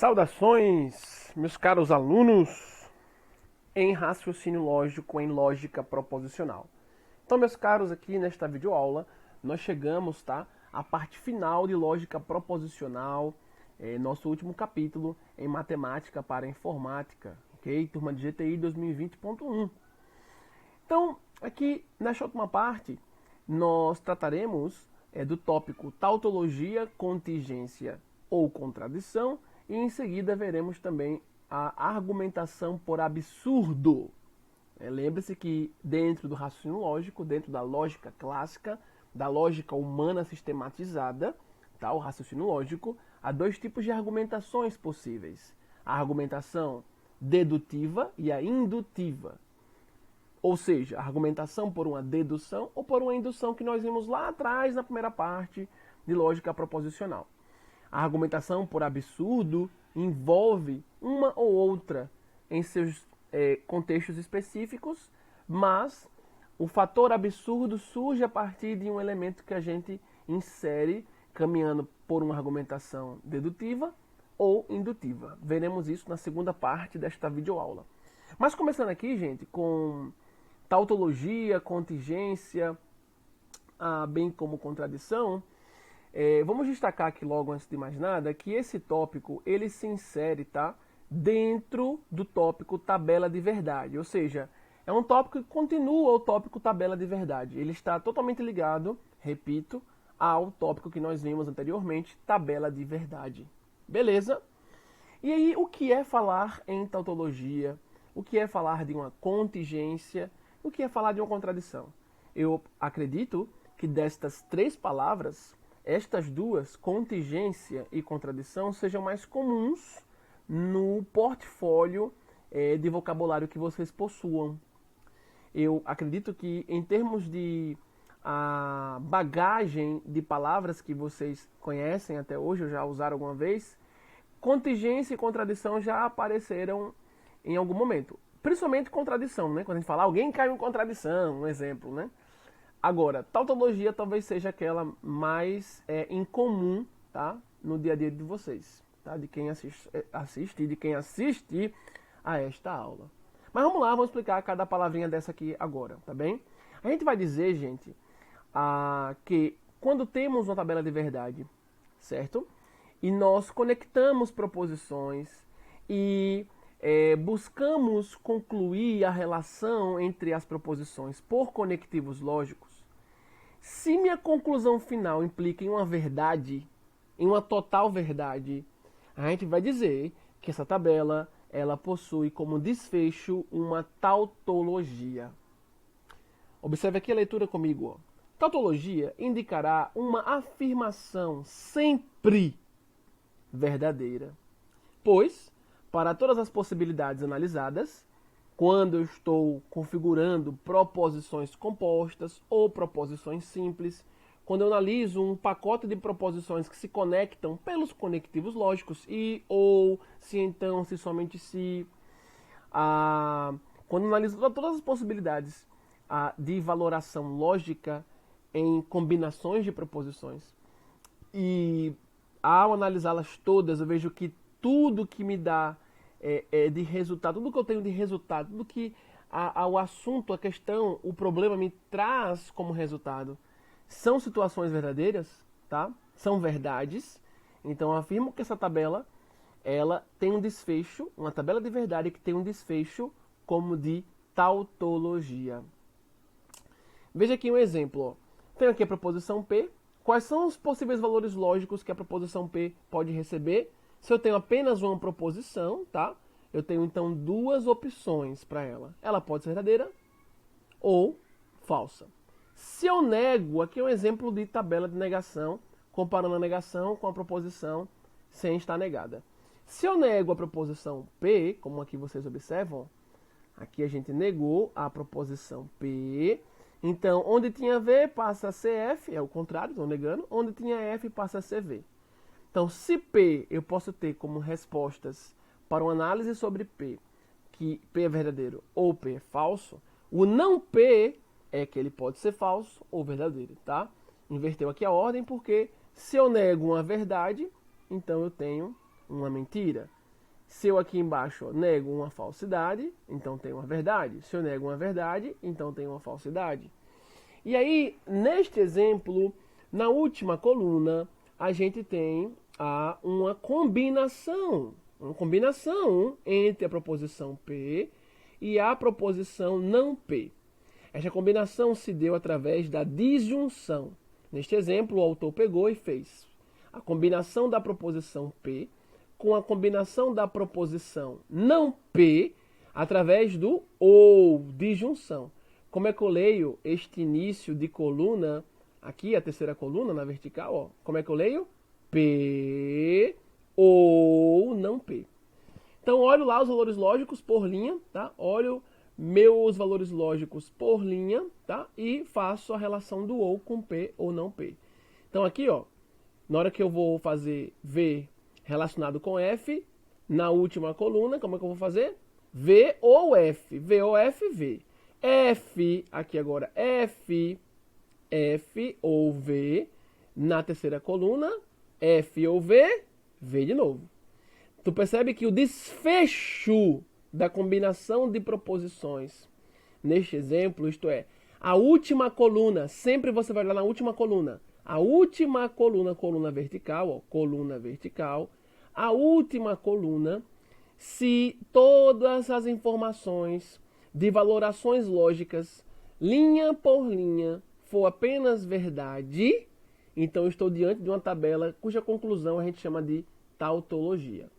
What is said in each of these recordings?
Saudações, meus caros alunos em raciocínio lógico em lógica proposicional. Então, meus caros, aqui nesta videoaula, nós chegamos, à parte final de lógica proposicional, nosso último capítulo em matemática para informática, ok? Turma de GTI 2020.1. Então, aqui nesta última parte, nós trataremos do tópico tautologia, contingência ou contradição, e em seguida veremos também a argumentação por absurdo. Lembre-se que dentro do raciocínio lógico, dentro da lógica clássica, da lógica humana sistematizada, o raciocínio lógico, há dois tipos de argumentações possíveis. A argumentação dedutiva e a indutiva. Ou seja, a argumentação por uma dedução ou por uma indução que nós vimos lá atrás na primeira parte de lógica proposicional. A argumentação por absurdo envolve uma ou outra em seus contextos específicos, mas o fator absurdo surge a partir de um elemento que a gente insere caminhando por uma argumentação dedutiva ou indutiva. Veremos isso na segunda parte desta videoaula. Mas começando aqui, gente, com tautologia, contingência, bem como contradição, vamos destacar aqui logo antes de mais nada que esse tópico ele se insere dentro do tópico tabela de verdade, ou seja, é um tópico que continua o tópico tabela de verdade. Ele está totalmente ligado, repito, ao tópico que nós vimos anteriormente, tabela de verdade. Beleza? E aí, o que é falar em tautologia? O que é falar de uma contingência? O que é falar de uma contradição? Eu acredito que destas três palavras, estas duas, contingência e contradição, sejam mais comuns no portfólio de vocabulário que vocês possuam. Eu acredito que, em termos de bagagem de palavras que vocês conhecem até hoje, ou já usaram alguma vez, contingência e contradição já apareceram em algum momento. Principalmente contradição, né? Quando a gente fala, alguém caiu em contradição, um exemplo, né? Agora, tautologia talvez seja aquela mais incomum, no dia a dia de vocês, de quem assiste e de quem assiste a esta aula. Mas vamos lá, vamos explicar cada palavrinha dessa aqui agora, tá bem? A gente vai dizer, gente, que quando temos uma tabela de verdade, certo? E nós conectamos proposições e buscamos concluir a relação entre as proposições por conectivos lógicos. Se minha conclusão final implica em uma verdade, em uma total verdade, a gente vai dizer que essa tabela ela possui como desfecho uma tautologia. Observe aqui a leitura comigo. Tautologia indicará uma afirmação sempre verdadeira, pois, para todas as possibilidades analisadas, quando eu estou configurando proposições compostas ou proposições simples, quando eu analiso um pacote de proposições que se conectam pelos conectivos lógicos e, ou, se então, se somente se, quando eu analiso todas as possibilidades de valoração lógica em combinações de proposições, e ao analisá-las todas, eu vejo que tudo que me dá de resultado, tudo que eu tenho de resultado, tudo que o assunto, a questão, o problema me traz como resultado, são situações verdadeiras, São verdades. Então eu afirmo que essa tabela, ela tem um desfecho, uma tabela de verdade que tem um desfecho como de tautologia. Veja aqui um exemplo. Tenho aqui a proposição P. Quais são os possíveis valores lógicos que a proposição P pode receber? Se eu tenho apenas uma proposição, eu tenho então duas opções para ela. Ela pode ser verdadeira ou falsa. Se eu nego, aqui é um exemplo de tabela de negação, comparando a negação com a proposição sem estar negada. Se eu nego a proposição P, como aqui vocês observam, aqui a gente negou a proposição P, então onde tinha V passa a ser F, é o contrário, estou negando, onde tinha F passa a ser V. Então, se P eu posso ter como respostas para uma análise sobre P, que P é verdadeiro ou P é falso, o não P é que ele pode ser falso ou verdadeiro, Inverteu aqui a ordem porque se eu nego uma verdade, então eu tenho uma mentira. Se eu aqui embaixo nego uma falsidade, então tem uma verdade. Se eu nego uma verdade, então tem uma falsidade. E aí, neste exemplo, na última coluna, a gente tem uma combinação entre a proposição P e a proposição não P. Esta combinação se deu através da disjunção. Neste exemplo, o autor pegou e fez a combinação da proposição P com a combinação da proposição não P através do ou, disjunção. Como é que eu leio este início de coluna, aqui a terceira coluna na vertical, ó, como é que eu leio? P ou não P. Então, olho lá os valores lógicos por linha, tá? Olho meus valores lógicos por linha, tá? E faço a relação do ou com P ou não P. Então, aqui, ó, na hora que eu vou fazer V relacionado com F, na última coluna, como é que eu vou fazer? V ou F. V ou F, V. F, aqui agora, F ou V. Na terceira coluna, F ou V, V de novo. Tu percebe que o desfecho da combinação de proposições, neste exemplo, isto é, a última coluna, sempre você vai olhar na última coluna. A última coluna, coluna vertical, ó, coluna vertical, a última coluna, se todas as informações de valorações lógicas, linha por linha, for apenas verdade, então eu estou diante de uma tabela cuja conclusão a gente chama de tautologia.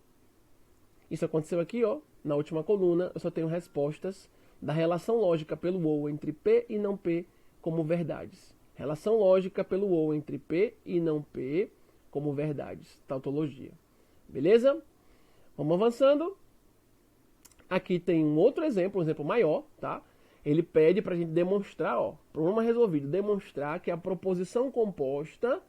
Isso aconteceu aqui, ó, na última coluna, eu só tenho respostas da relação lógica pelo ou entre P e não P como verdades. Relação lógica pelo ou entre P e não P como verdades. Tautologia. Beleza? Vamos avançando. Aqui tem um outro exemplo, um exemplo maior, tá? Ele pede para a gente demonstrar, ó, problema resolvido, demonstrar que a proposição composta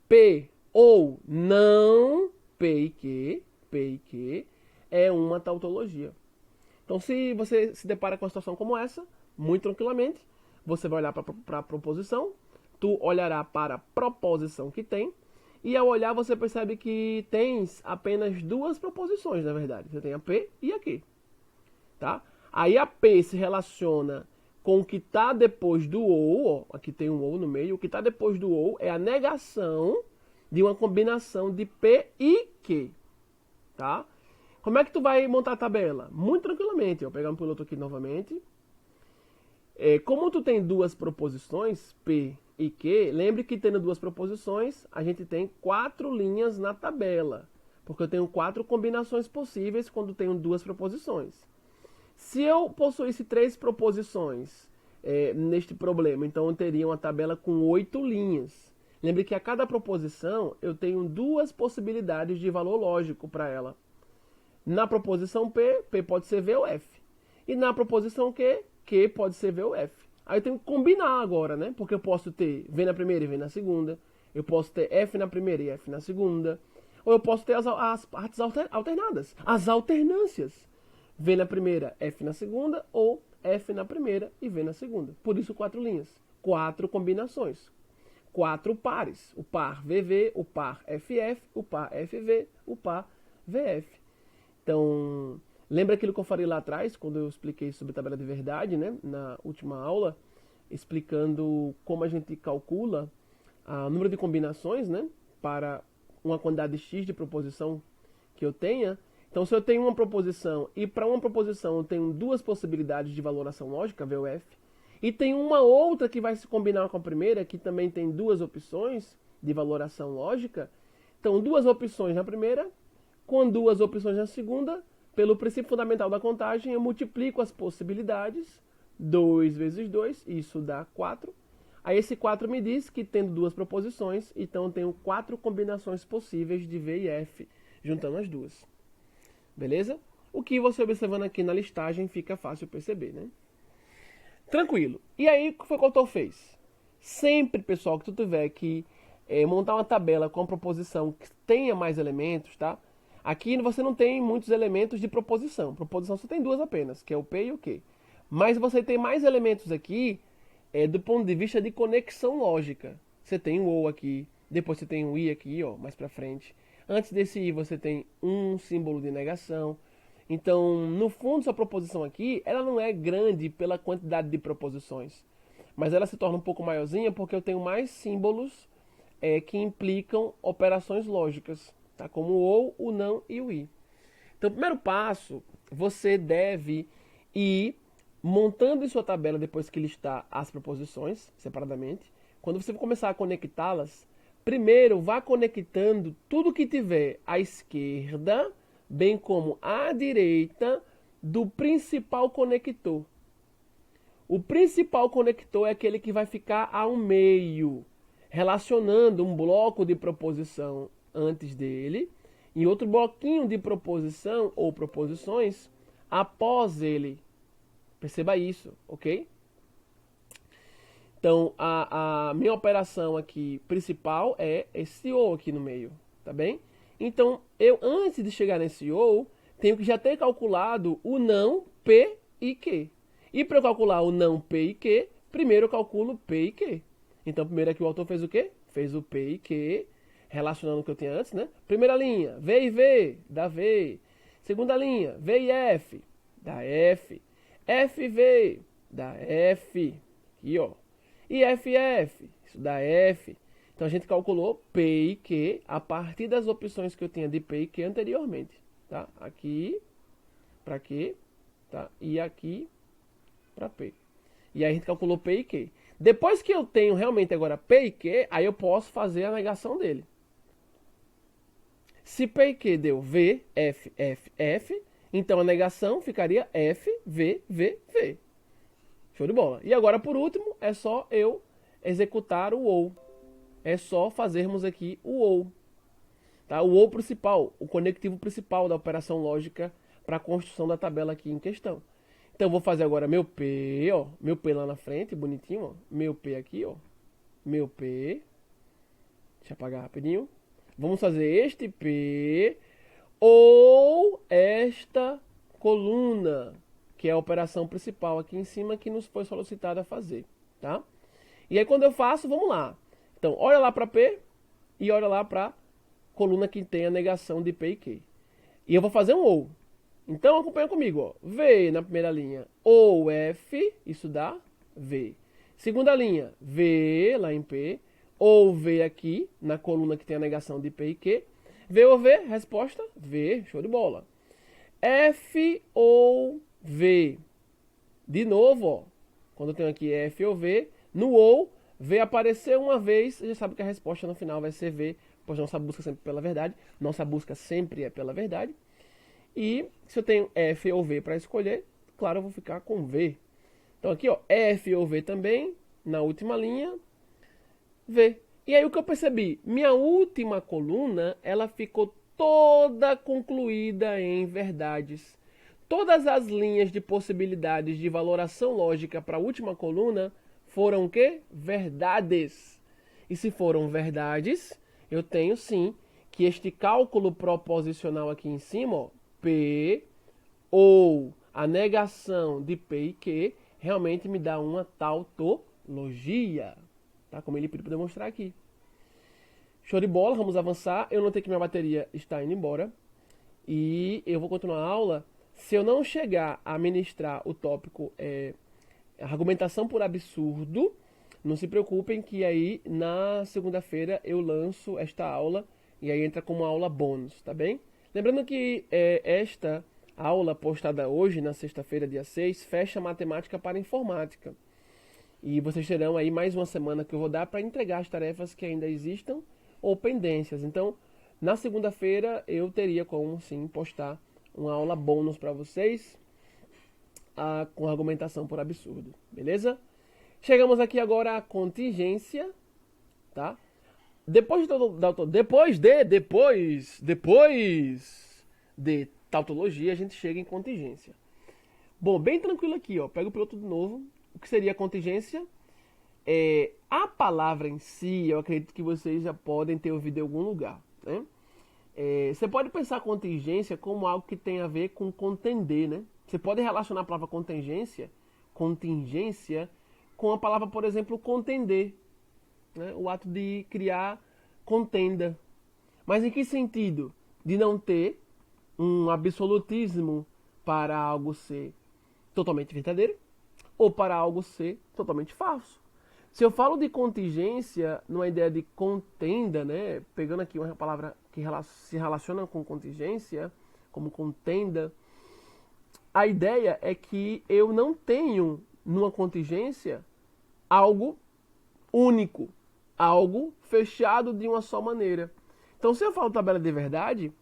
P ou não P e Q é uma tautologia. Então, se você se depara com uma situação como essa, muito tranquilamente, você vai olhar para a proposição, tu olhará para a proposição que tem, e ao olhar você percebe que tens apenas duas proposições, na verdade. Você tem a P e a Q. Tá? Aí a P se relaciona com o que está depois do ou, ó, aqui tem um ou no meio, o que está depois do ou é a negação de uma combinação de P e Q. Tá? Como é que tu vai montar a tabela? Muito tranquilamente. Eu vou pegar um piloto aqui novamente. Como tu tem duas proposições, P e Q, lembre que tendo duas proposições, a gente tem 4 linhas na tabela. Porque eu tenho 4 combinações possíveis quando tenho duas proposições. Se eu possuísse 3 proposições neste problema, então eu teria uma tabela com 8 linhas. Lembre que a cada proposição eu tenho 2 possibilidades de valor lógico para ela. Na proposição P, P pode ser V ou F. E na proposição Q, Q pode ser V ou F. Aí eu tenho que combinar agora, né? Porque eu posso ter V na primeira e V na segunda. Eu posso ter F na primeira e F na segunda. Ou eu posso ter as partes alternadas. As alternâncias. V na primeira, F na segunda. Ou F na primeira e V na segunda. Por isso 4 linhas. 4 combinações. 4 pares. O par VV, o par FF, o par FV, o par VF. Então, lembra aquilo que eu falei lá atrás, quando eu expliquei sobre tabela de verdade, né? Na última aula, explicando como a gente calcula o número de combinações, né? Para uma quantidade X de proposição que eu tenha. Então, se eu tenho uma proposição e para uma proposição eu tenho 2 possibilidades de valoração lógica, V ou F, e tem uma outra que vai se combinar com a primeira, que também tem 2 opções de valoração lógica. Então, 2 opções na primeira, com 2 opções na segunda, pelo princípio fundamental da contagem, eu multiplico as possibilidades, 2 vezes 2, isso dá 4. Aí esse 4 me diz que tendo 2 proposições, então eu tenho 4 combinações possíveis de V e F, juntando as duas. Beleza? O que você observando aqui na listagem fica fácil perceber, né? Tranquilo. E aí, o que foi que o autor fez? Sempre, pessoal, que tu tiver que montar uma tabela com uma proposição que tenha mais elementos, tá? Aqui você não tem muitos elementos de proposição. Proposição só tem 2 apenas, que é o P e o Q. Mas você tem mais elementos aqui do ponto de vista de conexão lógica. Você tem o ou aqui, depois você tem o i aqui, ó, mais pra frente. Antes desse I você tem um símbolo de negação. Então, no fundo, essa proposição aqui, ela não é grande pela quantidade de proposições, mas ela se torna um pouco maiorzinha porque eu tenho mais símbolos que implicam operações lógicas, tá? Como o ou, o não e o i. Então, o primeiro passo, você deve ir montando em sua tabela, depois que listar as proposições separadamente. Quando você começar a conectá-las, primeiro vá conectando tudo que tiver à esquerda, bem como à direita do principal conector. O principal conector é aquele que vai ficar ao meio, relacionando um bloco de proposição antes dele e outro bloquinho de proposição ou proposições após ele. Perceba isso, ok? Então, a minha operação aqui principal é esse ou aqui no meio, tá bem? Então, eu antes de chegar nesse ou, tenho que já ter calculado o não, P e Q. E para eu calcular o não, P e Q, primeiro eu calculo P e Q. Então, primeiro aqui o autor fez o quê? Fez o P e Q, relacionando o que eu tinha antes, né? Primeira linha, V e V, dá V. Segunda linha, V e F, dá F. F e V, dá F. Aqui, ó. E FF, isso dá F. Então a gente calculou P e Q a partir das opções que eu tinha de P e Q anteriormente. Tá? Aqui para Q, tá? E aqui para P. E aí a gente calculou P e Q. Depois que eu tenho realmente agora P e Q, aí eu posso fazer a negação dele. Se P e Q deu V, F, F, F, então a negação ficaria F, V, V, V. Show de bola. E agora, por último, é só eu executar o OU. É só fazermos aqui o OU. Tá? O OU principal, o conectivo principal da operação lógica para a construção da tabela aqui em questão. Então, eu vou fazer agora meu P, ó. Meu P lá na frente, bonitinho, ó. Meu P aqui, ó. Meu P. Deixa eu apagar rapidinho. Vamos fazer este P ou esta coluna, que é a operação principal aqui em cima que nos foi solicitada a fazer, tá? E aí quando eu faço, vamos lá. Então, olha lá para P e olha lá para coluna que tem a negação de P e Q. E eu vou fazer um OU. Então, acompanha comigo, ó. V na primeira linha, OU F, isso dá V. Segunda linha, V lá em P, ou V aqui, na coluna que tem a negação de P e Q. V ou V, resposta, V, show de bola. F ou V. De novo, ó, quando eu tenho aqui F ou V, no OU, V apareceu uma vez, você já sabe que a resposta no final vai ser V, pois nossa busca sempre pela verdade, nossa busca sempre é pela verdade. E se eu tenho F ou V para escolher, claro, eu vou ficar com V. Então aqui, ó, F ou V também, na última linha, V. E aí o que eu percebi? Minha última coluna, ela ficou toda concluída em verdades. Todas as linhas de possibilidades de valoração lógica para a última coluna foram o quê? Verdades. E se foram verdades, eu tenho sim que este cálculo proposicional aqui em cima, ó, P ou a negação de P e Q, realmente me dá uma tautologia. Tá? Como ele pediu para demonstrar aqui. Show de bola, vamos avançar. Eu notei que minha bateria está indo embora. E eu vou continuar a aula. Se eu não chegar a ministrar o tópico argumentação por absurdo, não se preocupem que aí na segunda-feira eu lanço esta aula e aí entra como aula bônus, tá bem? Lembrando que esta aula postada hoje, na sexta-feira, dia 6, fecha matemática para informática. E vocês terão aí mais uma semana que eu vou dar para entregar as tarefas que ainda existam ou pendências. Então, na segunda-feira eu teria como sim postar uma aula bônus para vocês com argumentação por absurdo, beleza? Chegamos aqui agora à contingência, tá? Depois de tautologia, a gente chega em contingência. Bom, bem tranquilo aqui, ó. Pega o piloto de novo. O que seria contingência? A palavra em si, eu acredito que vocês já podem ter ouvido em algum lugar, né? Você pode pensar a contingência como algo que tem a ver com contender, né? Você pode relacionar a palavra contingência com a palavra, por exemplo, contender, né? O ato de criar contenda. Mas em que sentido? De não ter um absolutismo para algo ser totalmente verdadeiro ou para algo ser totalmente falso. Se eu falo de contingência, numa ideia de contenda, né, pegando aqui uma palavra que se relaciona com contingência, como contenda, a ideia é que eu não tenho numa contingência algo único, algo fechado de uma só maneira. Então, se eu falo tabela de verdade,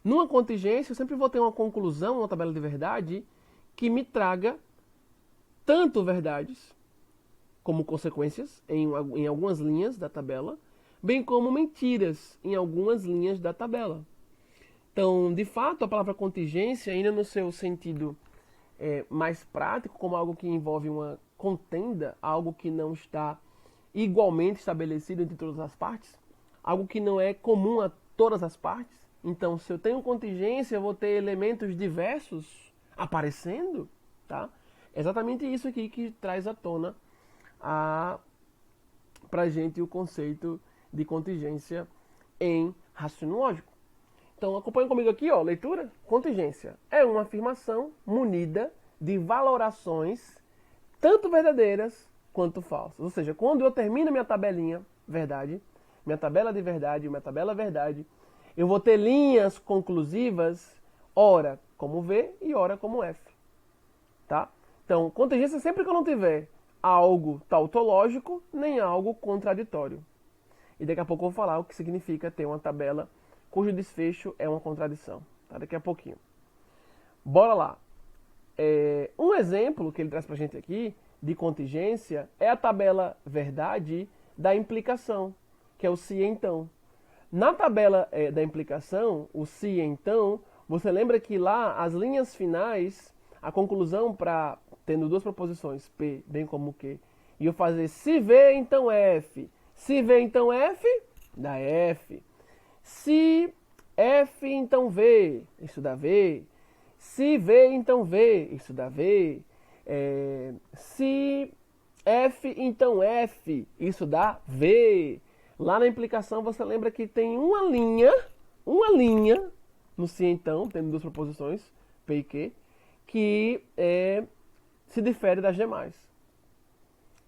numa contingência eu sempre vou ter uma conclusão, uma tabela de verdade, que me traga tanto verdades como consequências em algumas linhas da tabela, bem como mentiras em algumas linhas da tabela. Então, de fato, a palavra contingência, ainda no seu sentido mais prático, como algo que envolve uma contenda, algo que não está igualmente estabelecido entre todas as partes, algo que não é comum a todas as partes. Então, se eu tenho contingência, eu vou ter elementos diversos aparecendo, tá? É exatamente isso aqui que traz à tona pra gente o conceito de contingência em raciocínio lógico. Então, acompanha comigo aqui, ó, leitura. Contingência é uma afirmação munida de valorações tanto verdadeiras quanto falsas. Ou seja, quando eu termino minha tabelinha verdade, minha tabela de verdade, minha tabela verdade, eu vou ter linhas conclusivas, ora como V e ora como F. Tá? Então, contingência sempre que eu não tiver algo tautológico, nem algo contraditório. E daqui a pouco eu vou falar o que significa ter uma tabela cujo desfecho é uma contradição. Tá? Daqui a pouquinho. Bora lá. Um exemplo que ele traz pra gente aqui de contingência é a tabela verdade da implicação, que é o se então. Na tabela da implicação, o se então, você lembra que lá as linhas finais, a conclusão para tendo duas proposições, P bem como Q, e eu fazer se V então F, se V então F, dá F. Se F então V, isso dá V. Se V então V, isso dá V. Se F então F, isso dá V. Lá na implicação você lembra que tem uma linha no se então, tendo duas proposições, P e Q, que se difere das demais.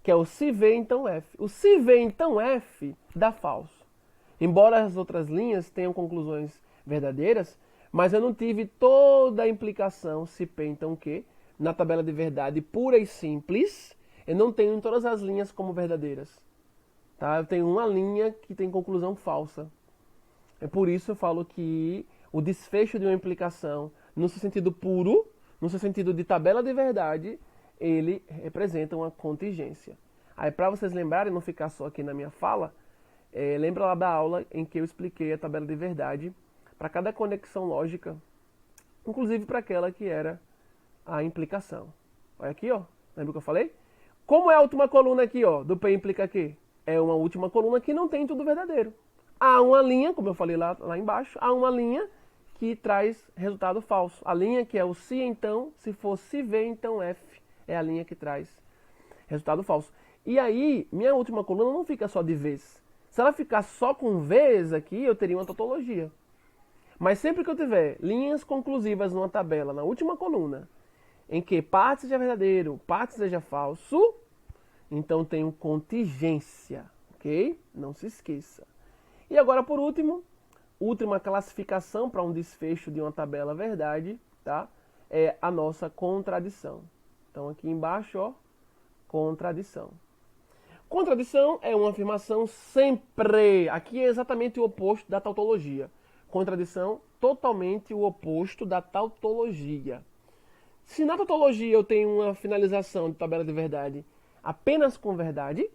Que é o se V então F. O se V então F dá falso. Embora as outras linhas tenham conclusões verdadeiras, mas eu não tive toda a implicação se P então Q na tabela de verdade pura e simples. Eu não tenho em todas as linhas como verdadeiras. Tá? Eu tenho uma linha que tem conclusão falsa. É por isso eu falo que o desfecho de uma implicação, no seu sentido puro, no seu sentido de tabela de verdade, ele representa uma contingência. Aí para vocês lembrarem, não ficar só aqui na minha fala, lembra lá da aula em que eu expliquei a tabela de verdade para cada conexão lógica, inclusive para aquela que era a implicação. Olha aqui, ó. Lembra o que eu falei? Como é a última coluna aqui, ó, do P implica Q? É uma última coluna que não tem tudo verdadeiro. Há uma linha, como eu falei lá embaixo, há uma linha que traz resultado falso. A linha que é o se então, se for se V então F, é a linha que traz resultado falso. E aí, minha última coluna não fica só de Vs. Se ela ficar só com Vs aqui, eu teria uma tautologia. Mas sempre que eu tiver linhas conclusivas numa tabela, na última coluna, em que parte seja verdadeiro, parte seja falso, então tenho contingência, ok? Não se esqueça. E agora, por último, última classificação para um desfecho de uma tabela verdade, tá? É a nossa contradição. Então aqui embaixo, ó, contradição. Contradição é uma afirmação sempre. Aqui é exatamente o oposto da tautologia. Contradição, totalmente o oposto da tautologia. Se na tautologia eu tenho uma finalização de tabela de verdade apenas com verdade,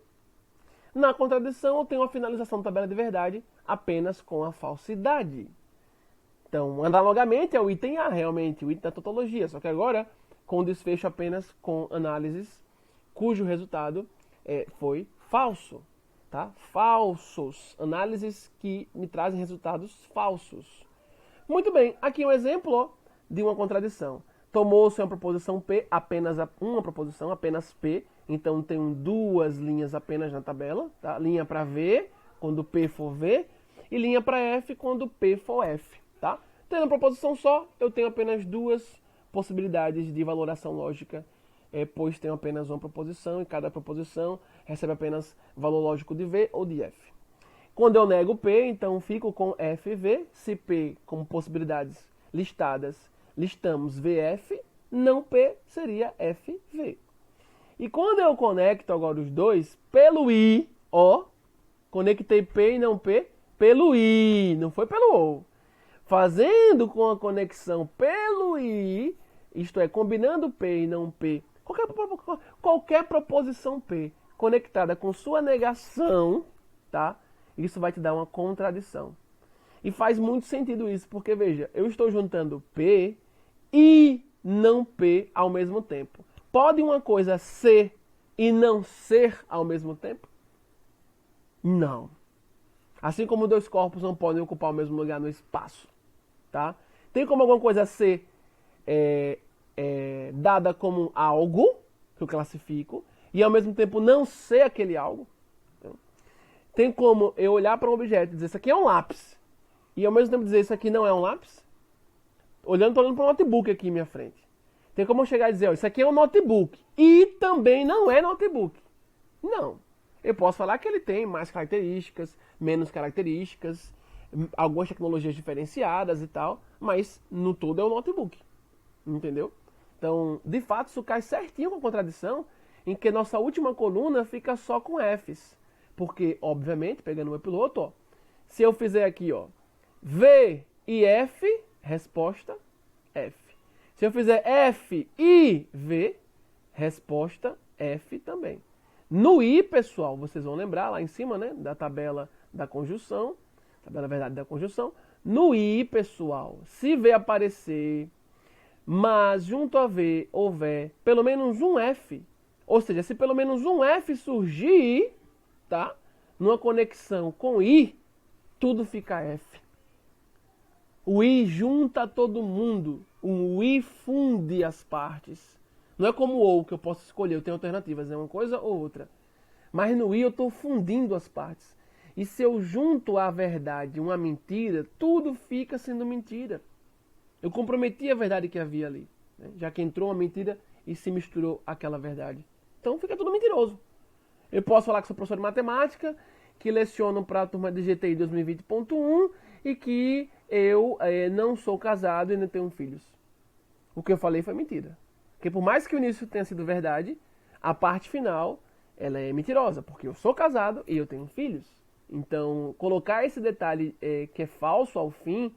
na contradição eu tenho uma finalização de tabela de verdade apenas com a falsidade. Então, analogamente é o item A, realmente, o item da tautologia, só que agora com desfecho apenas com análises cujo resultado foi falso. Tá? Falsos. Análises que me trazem resultados falsos. Muito bem, aqui um exemplo, ó, de uma contradição. Tomou-se uma proposição P, apenas uma proposição, apenas P. Então tenho duas linhas apenas na tabela. Tá? Linha para V, quando P for V. e linha para F quando P for F, tá? Tendo uma proposição só, eu tenho apenas duas possibilidades de valoração lógica, pois tenho apenas uma proposição e cada proposição recebe apenas valor lógico de V ou de F. Quando eu nego P, então fico com FV. Se P, como possibilidades listadas, listamos VF, não P seria FV. E quando eu conecto agora os dois, pelo I, ó, conectei P e não P, pelo I, não foi pelo O. Fazendo com a conexão pelo I, isto é, combinando P e não P, qualquer proposição P conectada com sua negação, tá? Isso vai te dar uma contradição. E faz muito sentido isso, porque veja, eu estou juntando P e não P ao mesmo tempo. Pode uma coisa ser e não ser ao mesmo tempo? Não. Assim como dois corpos não podem ocupar o mesmo lugar no espaço, tá? Tem como alguma coisa ser dada como algo, que eu classifico, e ao mesmo tempo não ser aquele algo? Tem como eu olhar para um objeto e dizer, isso aqui é um lápis, e ao mesmo tempo dizer, isso aqui não é um lápis? Estou olhando para um notebook aqui em minha frente. Tem como eu chegar e dizer, ó, isso aqui é um notebook, e também não é notebook. Não. Eu posso falar que ele tem mais características, menos características, algumas tecnologias diferenciadas e tal, mas no todo é um notebook. Entendeu? Então, de fato, isso cai certinho com a contradição, em que nossa última coluna fica só com Fs. Porque, obviamente, pegando o piloto, ó, se eu fizer aqui, ó, V e F, resposta F. Se eu fizer F e V, resposta F também. No I, pessoal, vocês vão lembrar lá em cima, né, da tabela da conjunção, tabela, na verdade, da conjunção. No I, pessoal, se V aparecer, mas junto a V houver pelo menos um F, ou seja, se pelo menos um F surgir, tá, numa conexão com I, tudo fica F. O I junta todo mundo, o I funde as partes. Não é como o OU, que eu posso escolher, eu tenho alternativas, é uma coisa ou outra. Mas no I eu estou fundindo as partes. E se eu junto à verdade uma mentira, tudo fica sendo mentira. Eu comprometi a verdade que havia ali, né? Já que entrou uma mentira e se misturou aquela verdade. Então fica tudo mentiroso. Eu posso falar que sou professor de matemática, que leciono para a turma de GTI 2020.1 e que eu não sou casado e não tenho filhos. O que eu falei foi mentira. Porque por mais que o início tenha sido verdade, a parte final ela é mentirosa, porque eu sou casado e eu tenho filhos. Então, colocar esse detalhe que é falso ao fim,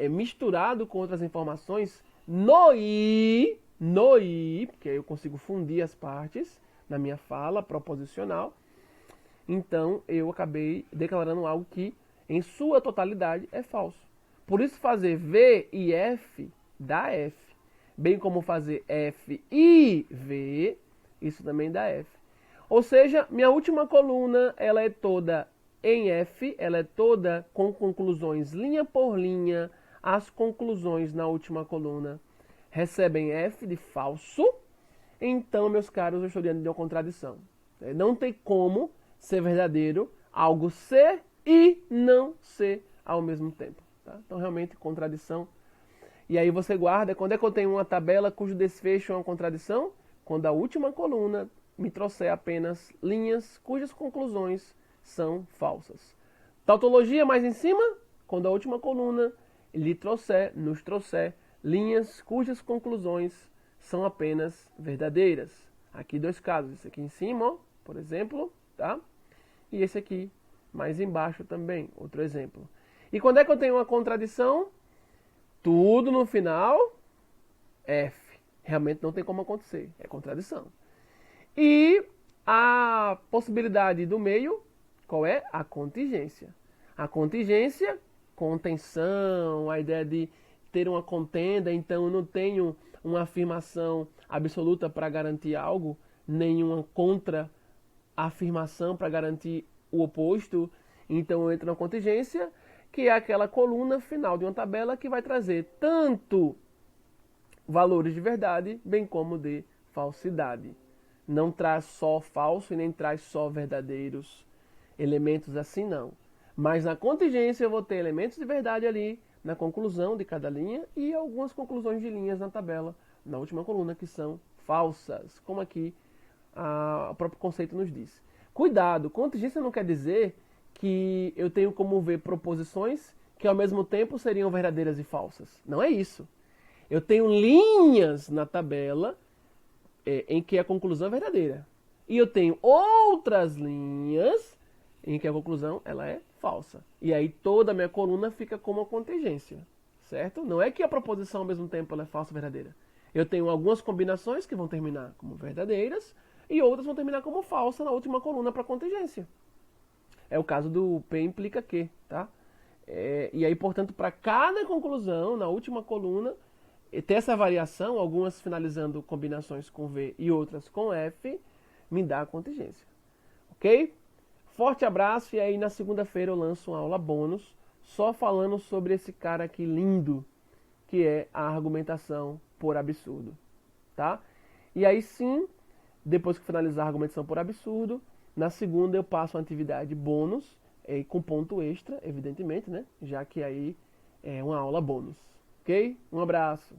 misturado com outras informações, no I, porque aí eu consigo fundir as partes na minha fala proposicional, então eu acabei declarando algo que, em sua totalidade, é falso. Por isso fazer V e F dá F, bem como fazer F e V, isso também dá F. Ou seja, minha última coluna, ela é toda em F, ela é toda com conclusões linha por linha. As conclusões na última coluna recebem F de falso. Então, meus caros, eu estou diante de uma contradição. Não tem como ser verdadeiro algo ser e não ser ao mesmo tempo. Tá? Então, realmente, contradição. E aí você guarda, quando é que eu tenho uma tabela cujo desfecho é uma contradição? Quando a última coluna me trouxer apenas linhas cujas conclusões são falsas. Tautologia mais em cima, quando a última coluna nos trouxer linhas cujas conclusões são apenas verdadeiras. Aqui dois casos, esse aqui em cima, ó, por exemplo, tá? E esse aqui mais embaixo também, outro exemplo. E quando é que eu tenho uma contradição? Tudo no final, F. Realmente não tem como acontecer, é contradição. E a possibilidade do meio, qual é? A contingência. A contingência, contenção, a ideia de ter uma contenda, então eu não tenho uma afirmação absoluta para garantir algo, nenhuma contra-afirmação para garantir o oposto, então eu entro na contingência, que é aquela coluna final de uma tabela que vai trazer tanto valores de verdade, bem como de falsidade. Não traz só falso e nem traz só verdadeiros elementos assim, não. Mas na contingência eu vou ter elementos de verdade ali na conclusão de cada linha e algumas conclusões de linhas na tabela, na última coluna, que são falsas, como aqui o próprio conceito nos diz. Cuidado, contingência não quer dizer que eu tenho como ver proposições que ao mesmo tempo seriam verdadeiras e falsas. Não é isso. Eu tenho linhas na tabela em que a conclusão é verdadeira. E eu tenho outras linhas em que a conclusão ela é falsa. E aí toda a minha coluna fica como uma contingência, certo? Não é que a proposição ao mesmo tempo ela é falsa ou verdadeira. Eu tenho algumas combinações que vão terminar como verdadeiras e outras vão terminar como falsa na última coluna para contingência. É o caso do P implica Q, tá? E aí, portanto, para cada conclusão, na última coluna, ter essa variação, algumas finalizando combinações com V e outras com F, me dá a contingência. Ok? Forte abraço, e aí na segunda-feira eu lanço uma aula bônus, só falando sobre esse cara aqui lindo, que é a argumentação por absurdo. Tá? E aí sim, depois que finalizar a argumentação por absurdo, na segunda eu passo uma atividade bônus, com ponto extra, evidentemente, né? Já que aí é uma aula bônus. Ok? Um abraço.